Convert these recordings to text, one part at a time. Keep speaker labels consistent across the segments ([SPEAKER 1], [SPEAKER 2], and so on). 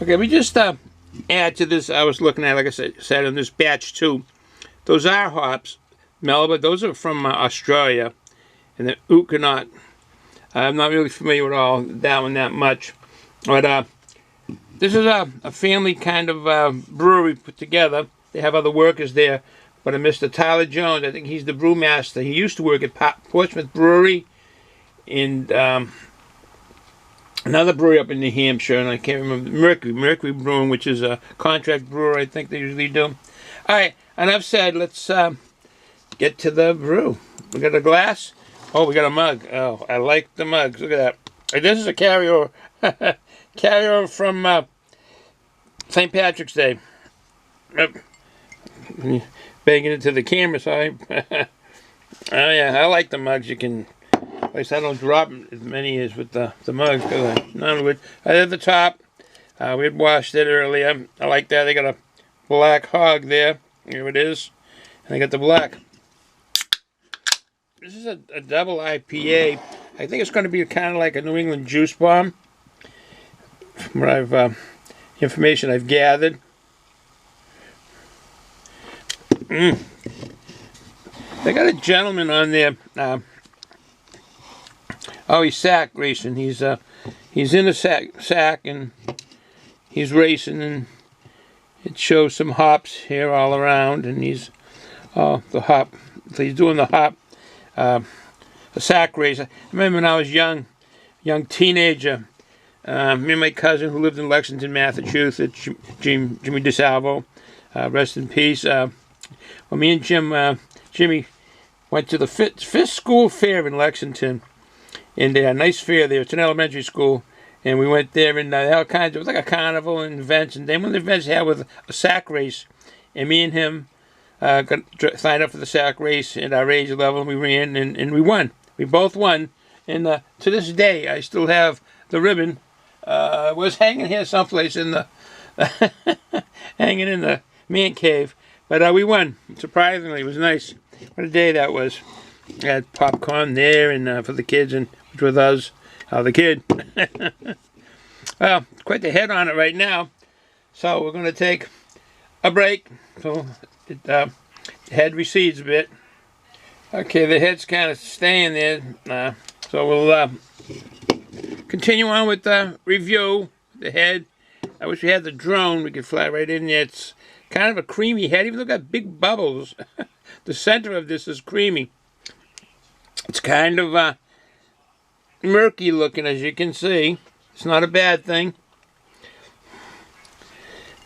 [SPEAKER 1] Okay, we just add to this. I was looking at, like I said, in this batch 2. Those are hops, Melba. Those are from Australia, and the Uconot. I'm not really familiar with all that one that much, but this is a family kind of brewery put together. They have other workers there, but Mr. Tyler Jones, I think he's the brewmaster. He used to work at Portsmouth Brewery, and another brewery up in New Hampshire, and I can't remember, Mercury Brewing, which is a contract brewer, I think they usually do. All right, enough said. Let's get to the brew. We got a glass. Oh, we got a mug. Oh, I like the mugs. Look at that. Hey, this is a carryover, carryover from St. Patrick's Day. Banging into the camera, sorry. Oh yeah, I like the mugs. You can. At least I don't drop as many as with the mugs, because none of it. At the top, we had washed it earlier. I like that. They got a black hog there. Here it is. And they got the black. This is a double IPA. I think it's going to be kind of like a New England juice bomb. From what I've information I've gathered. They got a gentleman on there. Oh, he's sack racing. He's in a sack and he's racing, and it shows some hops here all around, and he's the hop. So he's doing the hop, a sack race. I remember when I was young teenager. Me and my cousin who lived in Lexington, Massachusetts, Jimmy DeSalvo, rest in peace. Well, me and Jimmy went to the fifth school fair in Lexington. And they had a nice fair there. It's an elementary school. And we went there, and they had all kinds of, it was like a carnival and events. And then one of the events had with a sack race. And me and him signed up for the sack race at our age level. And we ran, and we won. We both won. And to this day, I still have the ribbon. It was hanging here someplace in the, hanging in the man cave. But we won. Surprisingly, it was nice. What a day that was. I had popcorn there, and for the kids, and which was us, the kid. Well, quite the head on it right now. So we're going to take a break. So the head recedes a bit. Okay, the head's kind of staying there. So we'll continue on with the review. The head. I wish we had the drone. We could fly right in there. It's kind of a creamy head, even though it's got big bubbles. The center of this is creamy. It's kind of murky looking, as you can see. It's not a bad thing.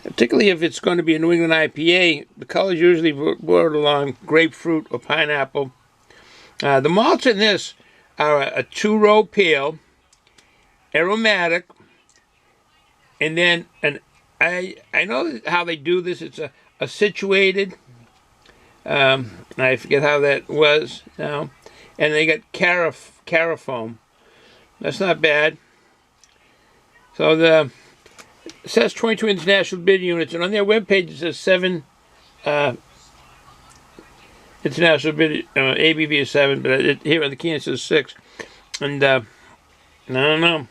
[SPEAKER 1] Particularly if it's going to be a New England IPA, the colors usually border along grapefruit or pineapple. The malts in this are a 2-row pale, aromatic, and then I know how they do this. It's a situated. I forget how that was now. And they got carafoam. That's not bad. So it says 22 international bid units, and on their webpage it says 7 international bid. ABV is 7, but here on the can it says 6. And I don't know.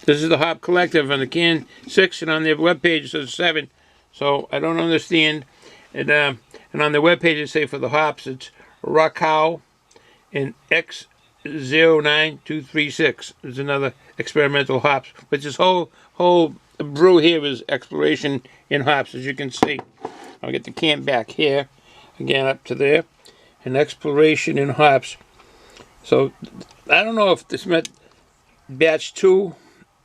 [SPEAKER 1] This is the Hop Collective on the can 6, and on their webpage it says 7. So I don't understand. And on their webpage it says for the hops it's Rakow and X09236 is another experimental hops. But this whole brew here is exploration in hops, as you can see. I'll get the can back here, again up to there, and exploration in hops. So I don't know if this meant batch 2,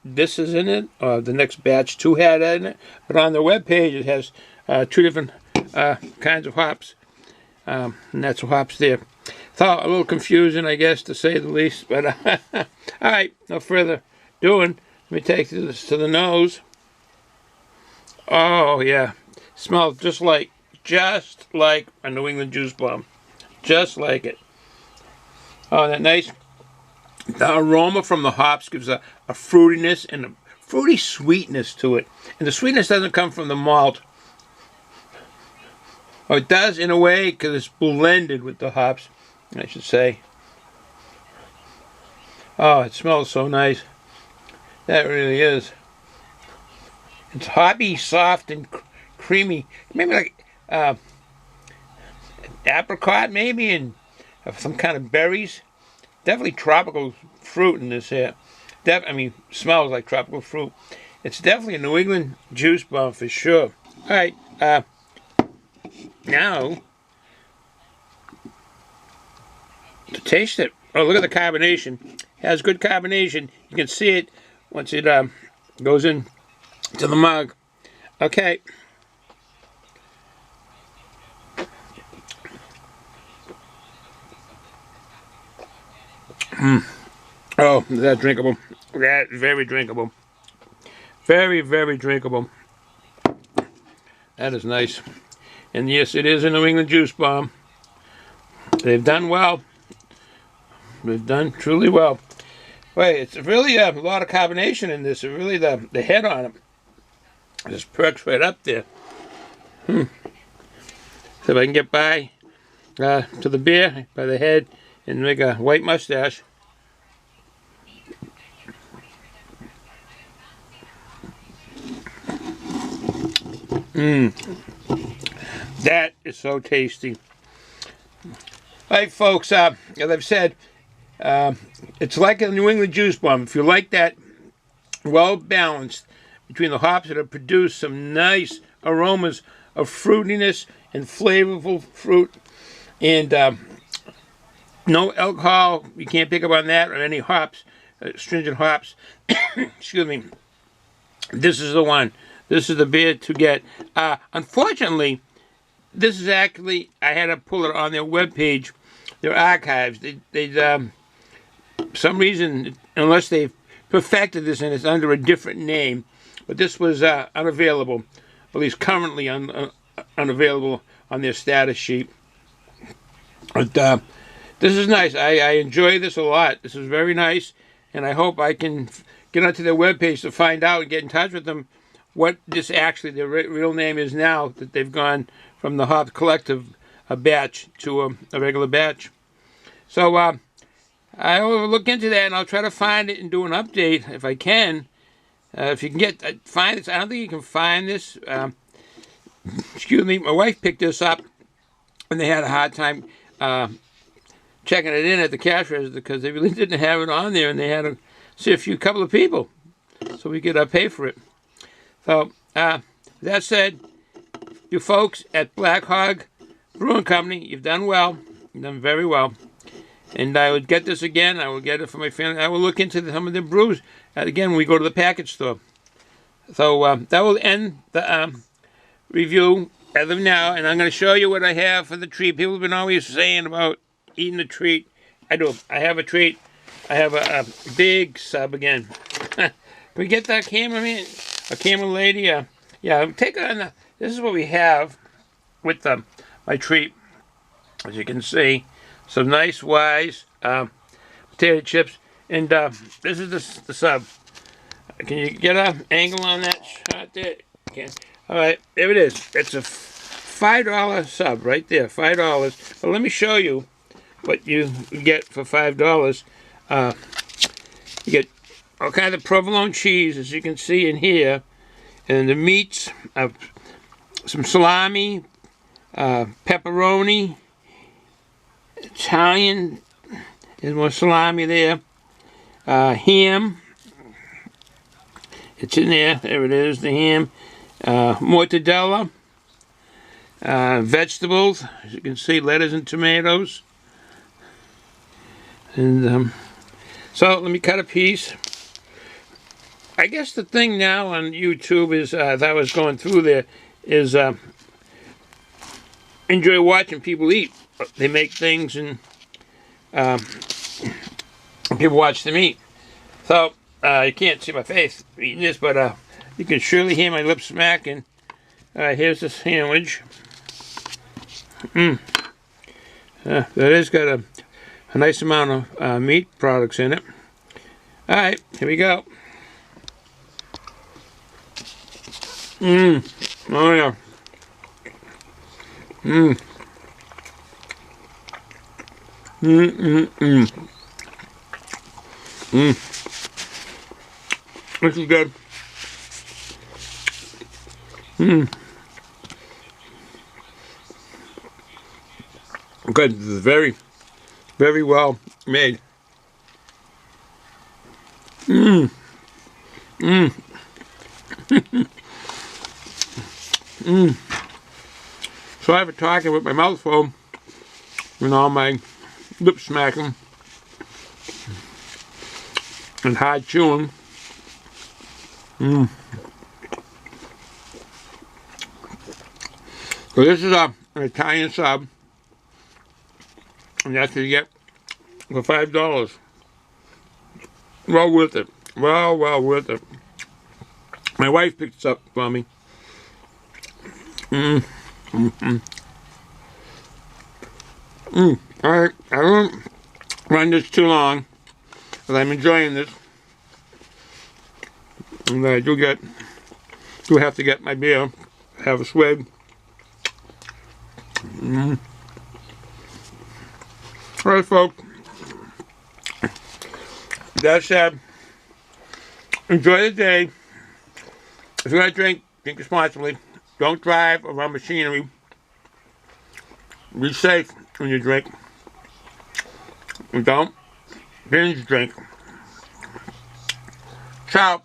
[SPEAKER 1] this is in it, or the next batch 2 had that in it. But on their webpage it has 2 different kinds of hops, and that's hops there. Thought a little confusing, I guess, to say the least. But all right, no further doing. Let me take this to the nose. Oh yeah, smells just like a New England juice bomb, just like it. Oh, that nice. The aroma from the hops gives a fruitiness and a fruity sweetness to it, and the sweetness doesn't come from the malt. Oh, it does in a way because it's blended with the hops, I should say. Oh, it smells so nice. That really is. It's hoppy, soft, and creamy. Maybe like apricot, maybe, and some kind of berries. Definitely tropical fruit in this here. I mean, smells like tropical fruit. It's definitely a New England juice bomb for sure. All right, now to taste it. Oh, look at the carbonation. It has good carbonation. You can see it once it goes in to the mug. Okay. Oh, that's drinkable. That's very drinkable. Very, very drinkable. That is nice. And yes, it is a New England juice bomb. They've done well. They've done truly well. Wait, it's really a lot of carbonation in this. It's really the head on it just perks right up there. So if I can get by to the beer by the head and make a white mustache. That is so tasty. All right, folks, as I've said, it's like a New England juice bomb. If you like that, well balanced between the hops that have produced some nice aromas of fruitiness and flavorful fruit, and no alcohol. You can't pick up on that or any hops, stringent hops. Excuse me. This is the one. This is the beer to get. Unfortunately, this is actually, I had to pull it on their webpage, their archives. They some reason, unless they've perfected this and it's under a different name, but this was unavailable, at least currently unavailable on their status sheet. But this is nice. I enjoy this a lot. This is very nice, and I hope I can get onto their webpage to find out and get in touch with them what this actually, their real name is now that they've gone from the HOP Collective batch to a regular batch. So I will look into that, and I'll try to find it and do an update if I can. If you can find this, I don't think you can find this. Excuse me, my wife picked this up, and they had a hard time checking it in at the cash register because they really didn't have it on there, and they had to see a couple of people so we could pay for it. So, that said, you folks at Black Hog Brewing Company, you've done well. You've done very well. And I would get this again. I will get it for my family. I will look into some of the brews again when we go to the package store. So that will end the review as of now. And I'm going to show you what I have for the treat. People have been always saying about eating a treat. I do. I have a treat. I have a big sub again. Can we get that cameraman? A camera lady? Yeah, take it on. This is what we have with my treat. As you can see, some nice wise potato chips, and this is the sub. Can you get an angle on that shot there? Okay. All right, there it is. It's a $5 sub right there, $5. But let me show you what you get for $5. You get all kinds of provolone cheese, as you can see in here, and the meats of some salami, pepperoni, Italian, there's more salami there, ham, it's in there it is, the ham, mortadella, vegetables, as you can see, lettuce and tomatoes, and so let me cut a piece. I guess the thing now on YouTube is, as I was going through there, is enjoy watching people eat. They make things and people watch them eat. So you can't see my face eating this, but you can surely hear my lips smacking. Here's the sandwich. That has got a nice amount of meat products in it. All right, here we go. Oh yeah. This is good. Good. This is very, very well made. So I have a talking with my mouth full and all my lip smacking and hard chewing. So this is an Italian sub, and that's what you get for $5. Well worth it. Well worth it. My wife picked this up for me. Alright, I won't run this too long, but I'm enjoying this. And I do have to get my beer, have a swig. Alright, folks. That said, enjoy the day. If you're going to drink responsibly. Don't drive or run machinery. Be safe when you drink. And don't binge drink. Ciao.